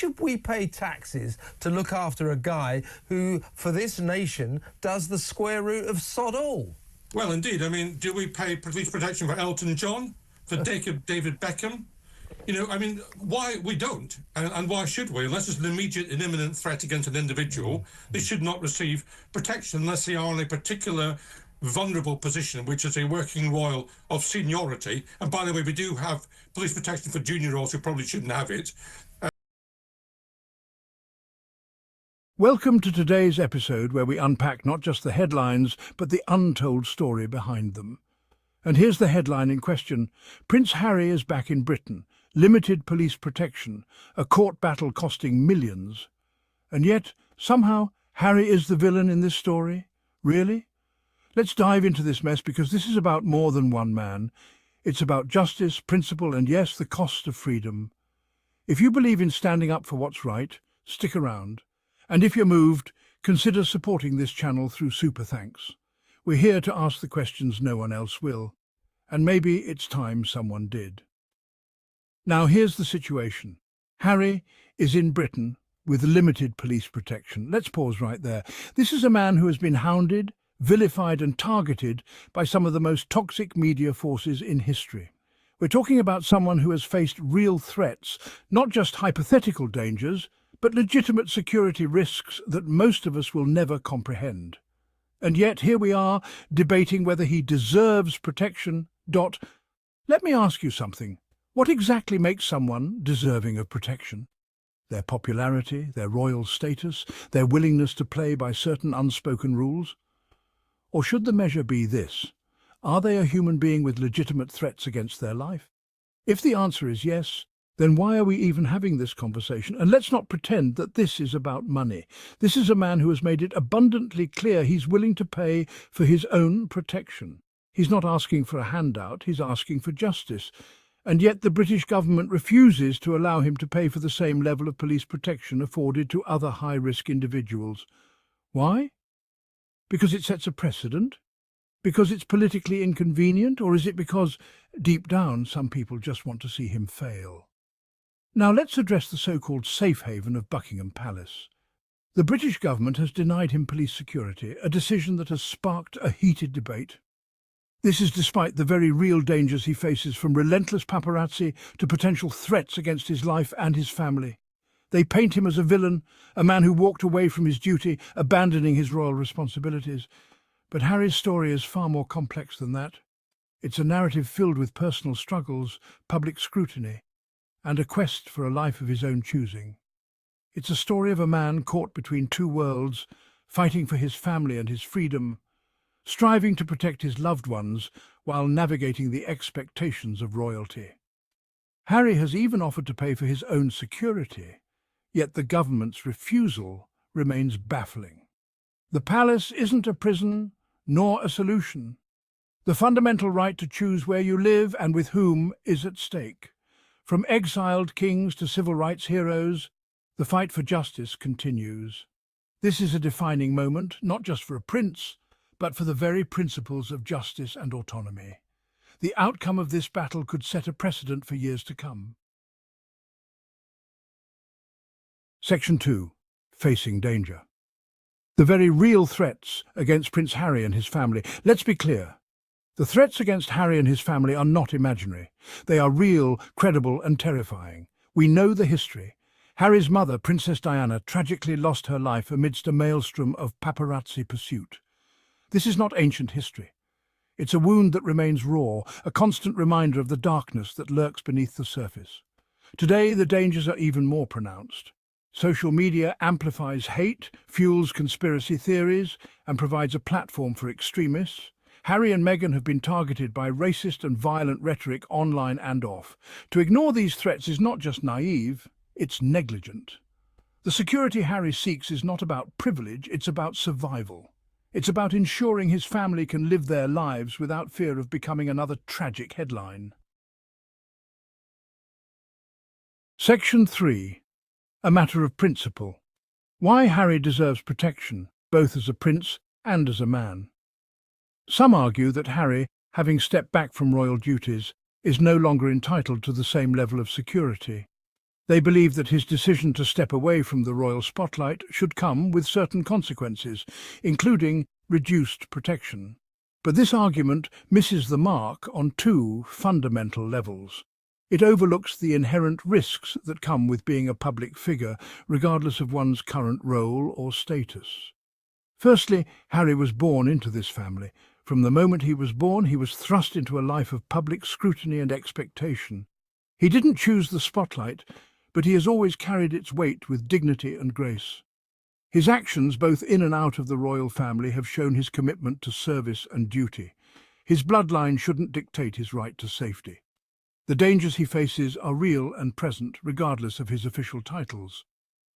Should we pay taxes to look after a guy who, for this nation, does the square root of sod all? Well, indeed. I mean, do we pay police protection for Elton John, for David Beckham? You know, I mean, why we don't, and why should we? Unless there's an immediate and imminent threat against an individual, they should not receive protection unless they are in a particular vulnerable position, which is a working royal of seniority. And by the way, we do have police protection for junior royals who probably shouldn't have it. Welcome to today's episode where we unpack not just the headlines, but the untold story behind them. And here's the headline in question. Prince Harry is back in Britain. Limited police protection. A court battle costing millions. And yet, somehow, Harry is the villain in this story? Really? Let's dive into this mess because this is about more than one man. It's about justice, principle, and yes, the cost of freedom. If you believe in standing up for what's right, stick around. And if you're moved, consider supporting this channel through super thanks. We're here to ask the questions no one else will. And maybe it's time someone did. Now here's the situation. Harry is in Britain with limited police protection. Let's pause right there. This is a man who has been hounded, vilified and targeted by some of the most toxic media forces in history. We're talking about someone who has faced real threats, not just hypothetical dangers, but legitimate security risks that most of us will never comprehend. And yet here we are, debating whether he deserves protection. Let me ask you something. What exactly makes someone deserving of protection? Their popularity, their royal status, their willingness to play by certain unspoken rules? Or should the measure be this? Are they a human being with legitimate threats against their life? If the answer is yes, then why are we even having this conversation? And let's not pretend that this is about money. This is a man who has made it abundantly clear he's willing to pay for his own protection. He's not asking for a handout, he's asking for justice. And yet the British government refuses to allow him to pay for the same level of police protection afforded to other high-risk individuals. Why? Because it sets a precedent? Because it's politically inconvenient? Or is it because, deep down, some people just want to see him fail? Now let's address the so-called safe haven of Buckingham Palace. The British government has denied him police security, a decision that has sparked a heated debate. This is despite the very real dangers he faces, from relentless paparazzi to potential threats against his life and his family. They paint him as a villain, a man who walked away from his duty, abandoning his royal responsibilities. But Harry's story is far more complex than that. It's a narrative filled with personal struggles, public scrutiny, and a quest for a life of his own choosing. It's a story of a man caught between two worlds, fighting for his family and his freedom, striving to protect his loved ones while navigating the expectations of royalty. Harry has even offered to pay for his own security, yet the government's refusal remains baffling. The palace isn't a prison, nor a solution. The fundamental right to choose where you live and with whom is at stake. From exiled kings to civil rights heroes, the fight for justice continues. This is a defining moment, not just for a prince, but for the very principles of justice and autonomy. The outcome of this battle could set a precedent for years to come. Section 2. Facing danger. The very real threats against Prince Harry and his family. Let's be clear. The threats against Harry and his family are not imaginary. They are real, credible and terrifying. We know the history. Harry's mother, Princess Diana, tragically lost her life amidst a maelstrom of paparazzi pursuit. This is not ancient history. It's a wound that remains raw, a constant reminder of the darkness that lurks beneath the surface. Today, the dangers are even more pronounced. Social media amplifies hate, fuels conspiracy theories, and provides a platform for extremists. Harry and Meghan have been targeted by racist and violent rhetoric online and off. To ignore these threats is not just naive, it's negligent. The security Harry seeks is not about privilege, it's about survival. It's about ensuring his family can live their lives without fear of becoming another tragic headline. Section 3. A matter of principle. Why Harry deserves protection, both as a prince and as a man. Some argue that Harry, having stepped back from royal duties, is no longer entitled to the same level of security. They believe that his decision to step away from the royal spotlight should come with certain consequences, including reduced protection. But this argument misses the mark on two fundamental levels. It overlooks the inherent risks that come with being a public figure, regardless of one's current role or status. Firstly, Harry was born into this family. From the moment he was born, he was thrust into a life of public scrutiny and expectation. He didn't choose the spotlight, but he has always carried its weight with dignity and grace. His actions, both in and out of the royal family, have shown his commitment to service and duty. His bloodline shouldn't dictate his right to safety. The dangers he faces are real and present, regardless of his official titles.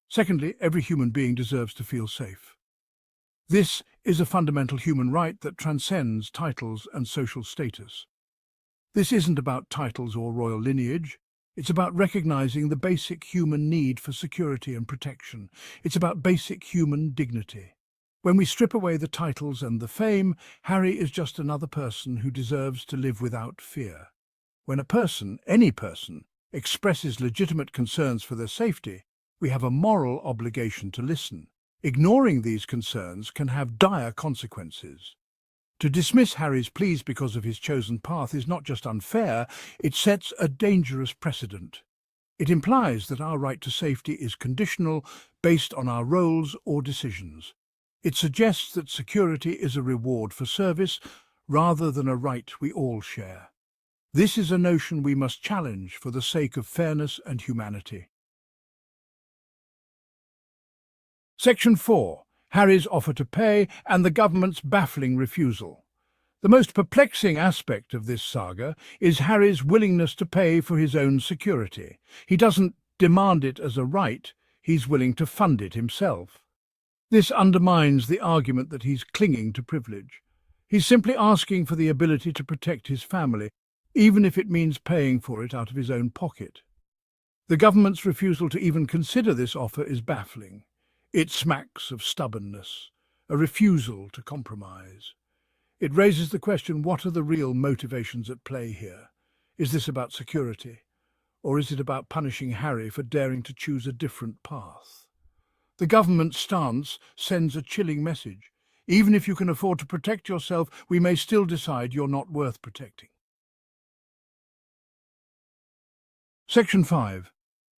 Secondly, every human being deserves to feel safe. This is a fundamental human right that transcends titles and social status. This isn't about titles or royal lineage. It's about recognizing the basic human need for security and protection. It's about basic human dignity. When we strip away the titles and the fame, Harry is just another person who deserves to live without fear. When a person, any person, expresses legitimate concerns for their safety, we have a moral obligation to listen. Ignoring these concerns can have dire consequences. To dismiss Harry's pleas because of his chosen path is not just unfair, it sets a dangerous precedent. It implies that our right to safety is conditional, based on our roles or decisions. It suggests that security is a reward for service, rather than a right we all share. This is a notion we must challenge for the sake of fairness and humanity. Section 4. Harry's offer to pay and the government's baffling refusal. The most perplexing aspect of this saga is Harry's willingness to pay for his own security. He doesn't demand it as a right, he's willing to fund it himself. This undermines the argument that he's clinging to privilege. He's simply asking for the ability to protect his family, even if it means paying for it out of his own pocket. The government's refusal to even consider this offer is baffling. It smacks of stubbornness, a refusal to compromise. It raises the question, what are the real motivations at play here? Is this about security, or is it about punishing Harry for daring to choose a different path? The government's stance sends a chilling message. Even if you can afford to protect yourself, we may still decide you're not worth protecting. Section 5.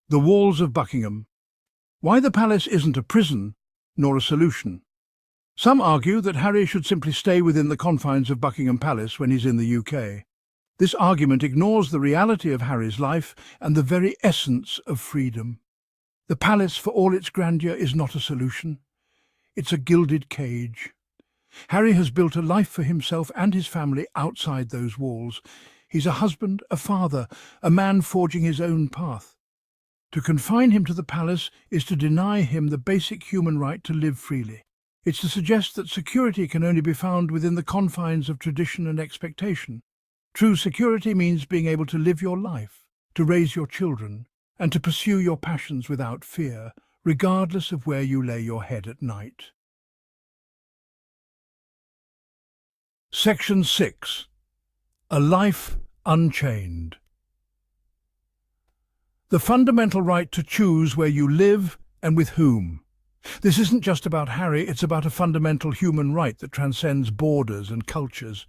The Walls of Buckingham. Why the palace isn't a prison, nor a solution. Some argue that Harry should simply stay within the confines of Buckingham Palace when he's in the UK. This argument ignores the reality of Harry's life and the very essence of freedom. The palace, for all its grandeur, is not a solution. It's a gilded cage. Harry has built a life for himself and his family outside those walls. He's a husband, a father, a man forging his own path. To confine him to the palace is to deny him the basic human right to live freely. It's to suggest that security can only be found within the confines of tradition and expectation. True security means being able to live your life, to raise your children, and to pursue your passions without fear, regardless of where you lay your head at night. Section 6. A Life Unchained. The fundamental right to choose where you live and with whom. This isn't just about Harry, it's about a fundamental human right that transcends borders and cultures.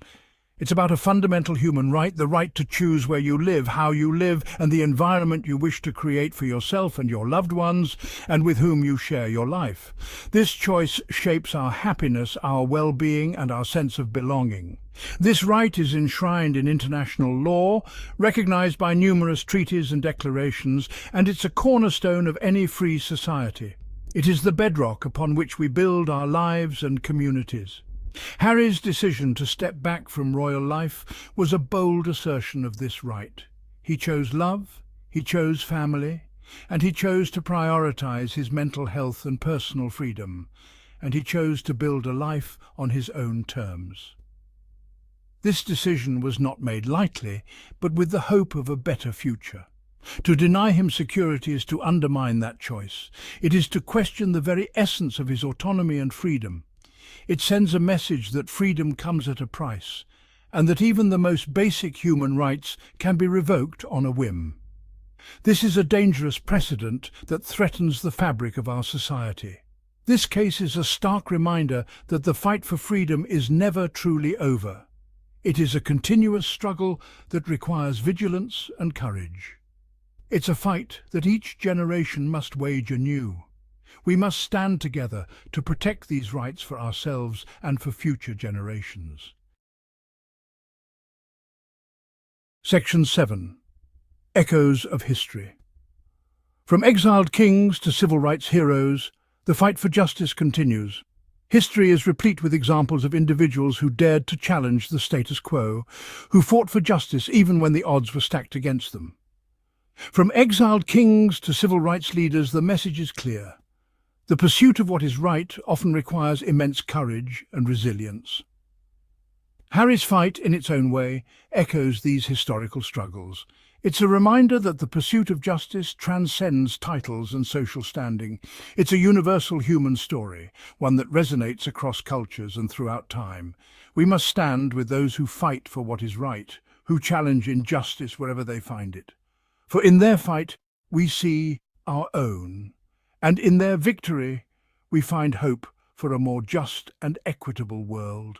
It's about a fundamental human right, the right to choose where you live, how you live, and the environment you wish to create for yourself and your loved ones, and with whom you share your life. This choice shapes our happiness, our well-being, and our sense of belonging. This right is enshrined in international law, recognized by numerous treaties and declarations, and it's a cornerstone of any free society. It is the bedrock upon which we build our lives and communities. Harry's decision to step back from royal life was a bold assertion of this right. He chose love, he chose family, and he chose to prioritize his mental health and personal freedom, and he chose to build a life on his own terms. This decision was not made lightly, but with the hope of a better future. To deny him security is to undermine that choice. It is to question the very essence of his autonomy and freedom. It sends a message that freedom comes at a price, and that even the most basic human rights can be revoked on a whim. This is a dangerous precedent that threatens the fabric of our society. This case is a stark reminder that the fight for freedom is never truly over. It is a continuous struggle that requires vigilance and courage. It's a fight that each generation must wage anew. We must stand together to protect these rights for ourselves and for future generations. Section 7. Echoes of History. From exiled kings to civil rights heroes, the fight for justice continues. History is replete with examples of individuals who dared to challenge the status quo, who fought for justice even when the odds were stacked against them. From exiled kings to civil rights leaders, the message is clear. The pursuit of what is right often requires immense courage and resilience. Harry's fight, in its own way, echoes these historical struggles. It's a reminder that the pursuit of justice transcends titles and social standing. It's a universal human story, one that resonates across cultures and throughout time. We must stand with those who fight for what is right, who challenge injustice wherever they find it. For in their fight, we see our own, and in their victory, we find hope for a more just and equitable world.